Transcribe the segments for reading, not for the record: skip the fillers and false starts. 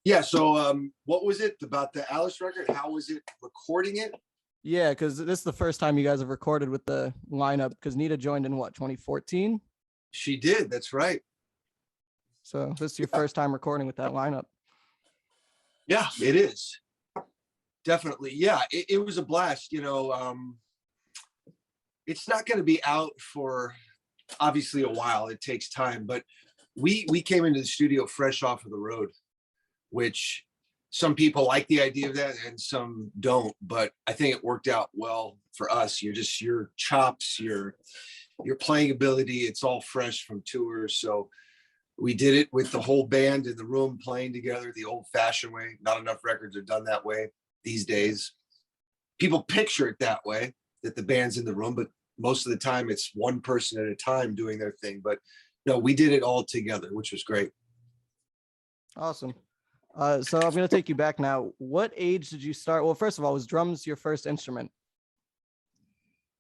Yeah. So, what was it about the Alice record? How was it recording it? Yeah, because this is the first time you guys have recorded with the lineup. Because Nita joined in what, 2014? She did. That's right. So this is your Yeah. first time recording with that lineup. Yeah, it is. Definitely. Yeah, it was a blast. It's not going to be out for obviously a while. It takes time, but we came into the studio fresh off of the road, which some people like the idea of that and some don't, but I think it worked out well for us. Your chops, your playing ability, it's all fresh from tours. So we did it with the whole band in the room playing together the old fashioned way. Not enough records are done that way these days. People picture it that way, that the band's in the room, but most of the time it's one person at a time doing their thing. But no, we did it all together, which was great. Awesome. So I'm going to take you back now. What age did you start? Well, first of all, was drums your first instrument?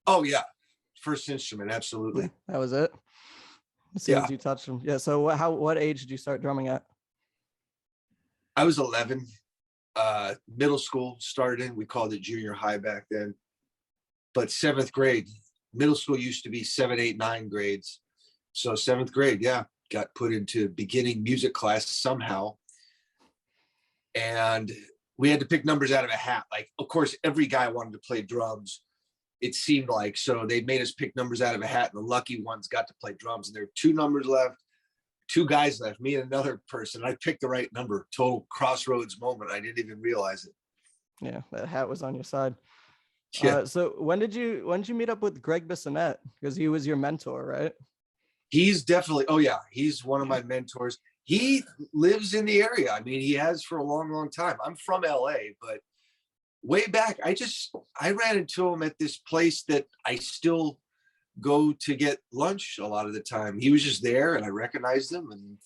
Oh yeah, first instrument, absolutely. That was it. As soon as you touched them. Yeah. So what age did you start drumming at? I was 11. Middle school started in, we called it junior high back then. But 7th grade, middle school used to be 7, 8, 9 grades. So 7th grade, yeah, got put into beginning music class somehow. And we had to pick numbers out of a hat. Like, of course, every guy wanted to play drums, it seemed like. So they made us pick numbers out of a hat, and the lucky ones got to play drums. And there were 2 numbers left, 2 guys left, me and another person. I picked the right number. Total crossroads moment. I didn't even realize it. Yeah, that hat was on your side. Yeah. So when did you meet up with Greg Bissonette? Because he was your mentor, right? He's definitely, oh yeah, he's one of my mentors. He lives in the area. I mean, he has for a long, long time. I'm from LA, but way back, I ran into him at this place that I still go to get lunch a lot of the time. He was just there and I recognized him, and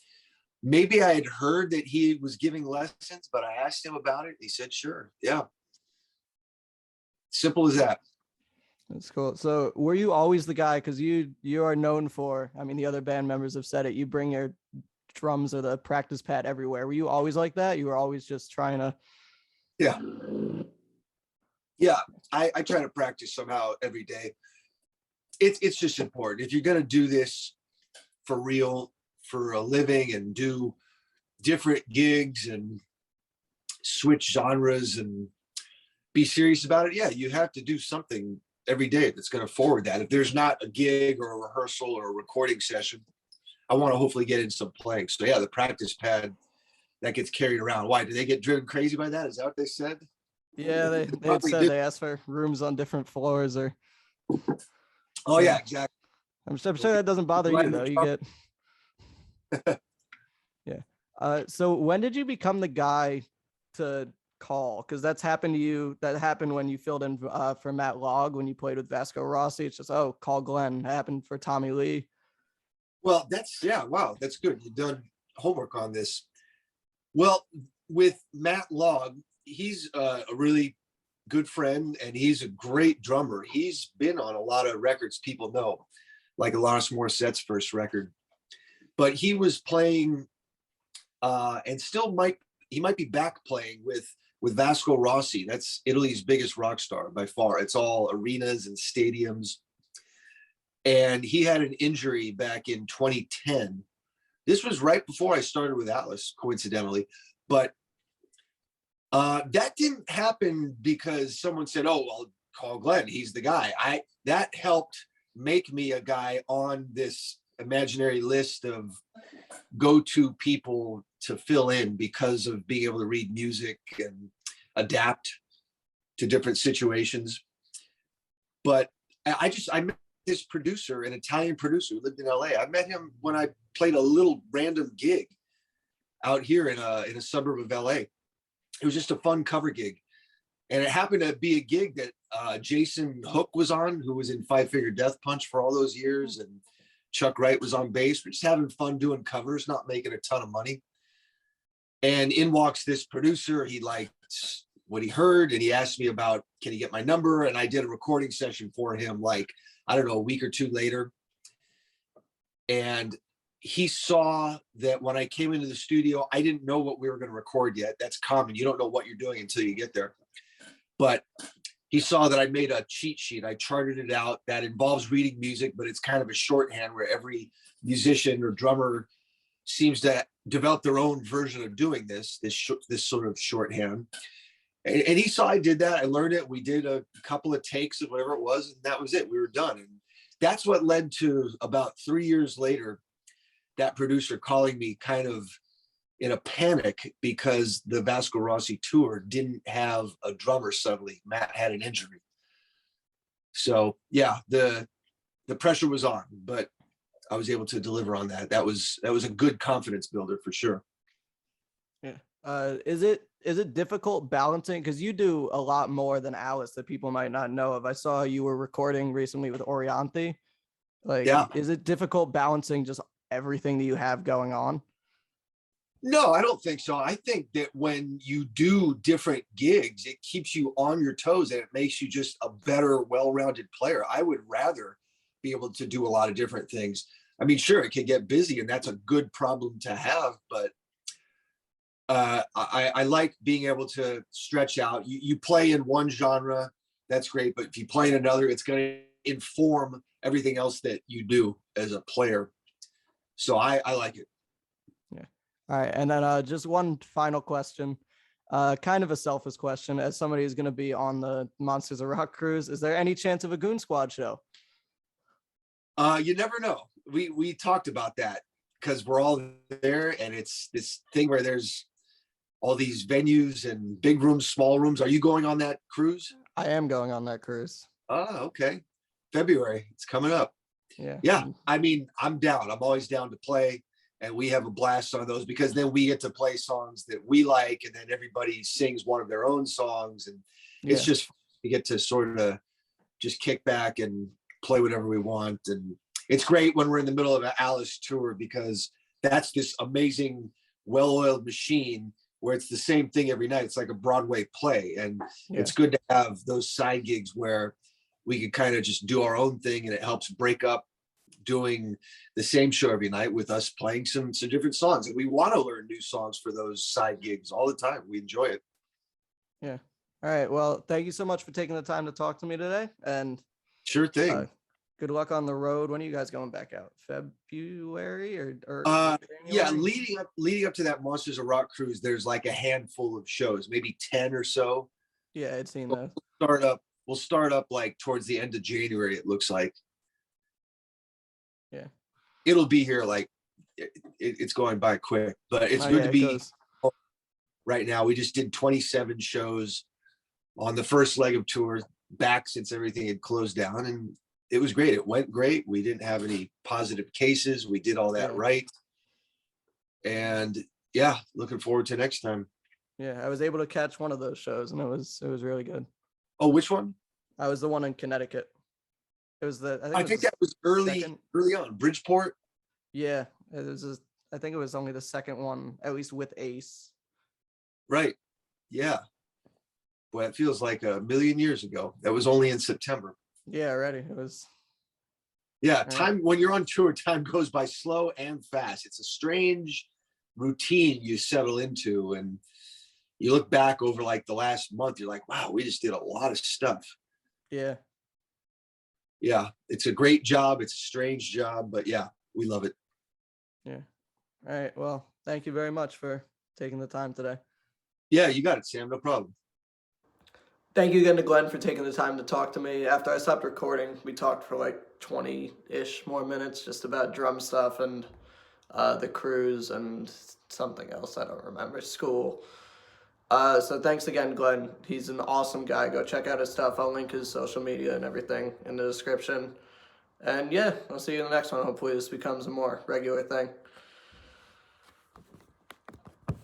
maybe I had heard that he was giving lessons, but I asked him about it. He said, sure. Yeah. Simple as that. That's cool. So were you always the guy, because you are known for, I mean, the other band members have said it, you bring your drums or the practice pad everywhere. Were you always like that? You were always just trying to? Yeah. I try to practice somehow every day. It's just important. If you're going to do this for real, for a living, and do different gigs and switch genres and be serious about it, yeah, you have to do something every day that's going to forward that. If there's not a gig or a rehearsal or a recording session, I want to hopefully get in some playing. So yeah, the practice pad that gets carried around. Why? Do they get driven crazy by that? Is that what they said? Yeah, they had said they asked for rooms on different floors or. Oh yeah, exactly. I'm sure that doesn't bother you though. You get. Yeah. So when did you become the guy to call? Because that's happened to you. That happened when you filled in for Matt Log when you played with Vasco Rossi. It's just, oh, call Glen. It happened for Tommy Lee. Well, wow, that's good. You've done homework on this. Well, with Matt Log, he's a really good friend and he's a great drummer. He's been on a lot of records people know, like Alanis Morissette's first record. But he was playing and still might be back playing with Vasco Rossi. That's Italy's biggest rock star by far. It's all arenas and stadiums. And he had an injury back in 2010. This was right before I started with Alice, coincidentally. But that didn't happen because someone said, oh, well, call Glenn. He's the guy. That helped make me a guy on this imaginary list of go-to people to fill in because of being able to read music and adapt to different situations. But I met this producer, an Italian producer who lived in LA. I met him when I played a little random gig out here in a suburb of LA. It was just a fun cover gig. And it happened to be a gig that Jason Hook was on, who was in Five Finger Death Punch for all those years. And Chuck Wright was on bass. We're just having fun doing covers, not making a ton of money. And in walks this producer. He liked what he heard. And he asked me about, can he get my number? And I did a recording session for him, like, I don't know, a week or two later. And he saw that when I came into the studio, I didn't know what we were going to record yet. That's common. You don't know what you're doing until you get there. But he saw that I made a cheat sheet. I charted it out that involves reading music, but it's kind of a shorthand where every musician or drummer seems to develop their own version of doing this sort of shorthand. And he saw I did that. I learned it. We did a couple of takes of whatever it was, and that was it. We were done. And that's what led to about 3 years later, that producer calling me kind of in a panic because the Vasco Rossi tour didn't have a drummer suddenly. Matt had an injury. So yeah, the pressure was on, but I was able to deliver on that. That was a good confidence builder for sure. Yeah. Is it difficult balancing? Because you do a lot more than Alice that people might not know of. I saw you were recording recently with Orianthi. Like, yeah. Is it difficult balancing just everything that you have going on? No, I don't think so. I think that when you do different gigs, it keeps you on your toes and it makes you just a better, well-rounded player. I would rather be able to do a lot of different things. I mean, sure, it can get busy and that's a good problem to have, but I like being able to stretch out. You play in one genre, that's great, but if you play in another, it's going to inform everything else that you do as a player. So I like it. Yeah. All right. And then just one final question, kind of a selfish question. As somebody who's going to be on the Monsters of Rock cruise, is there any chance of a Goon Squad show? You never know. We talked about that because we're all there, and it's this thing where there's all these venues and big rooms, small rooms. Are you going on that cruise? I am going on that cruise. Oh, okay. February. It's coming up. Yeah. Yeah. I mean, I'm down. I'm always down to play. And we have a blast on those because then we get to play songs that we like. And then everybody sings one of their own songs. And it's just, we get to sort of just kick back and play whatever we want. And it's great when we're in the middle of an Alice tour because that's this amazing, well-oiled machine where it's the same thing every night. It's like a Broadway play. And it's good to have those side gigs where we can kind of just do our own thing and it helps break up doing the same show every night with us playing some different songs. And we want to learn new songs for those side gigs all the time. We enjoy it. Yeah. All right. Well, thank you so much for taking the time to talk to me today. And sure thing. Good luck on the road. When are you guys going back out? February or yeah, leading up to that Monsters of Rock cruise, there's like a handful of shows, maybe 10 or so. Yeah, I'd seen that. We'll start up like towards the end of January, it looks like. Yeah. It'll be here like it's going by quick, but it's good to be right now. We just did 27 shows on the first leg of tour back since everything had closed down, and it was great. It went great. We didn't have any positive cases. We did all that right. And yeah, looking forward to next time. Yeah, I was able to catch one of those shows and it was really good. Oh, which one? I was the one in Connecticut. It was I think that was early on. Bridgeport. Yeah, I think it was only the second one, at least with Ace. Right. Yeah. Boy, it feels like a million years ago. That was only in September. Yeah, already. It was. Yeah, time when you're on tour, time goes by slow and fast. It's a strange routine you settle into, and you look back over like the last month, you're like, wow, we just did a lot of stuff. Yeah. Yeah, it's a great job. It's a strange job, but yeah, we love it. Yeah. All right. Well, thank you very much for taking the time today. Yeah, you got it, Sam. No problem. Thank you again to Glenn for taking the time to talk to me. After I stopped recording, we talked for like 20-ish more minutes just about drum stuff and the cruise and something else I don't remember, school. So thanks again, Glenn. He's an awesome guy. Go check out his stuff. I'll link his social media and everything in the description. And yeah, I'll see you in the next one. Hopefully this becomes a more regular thing.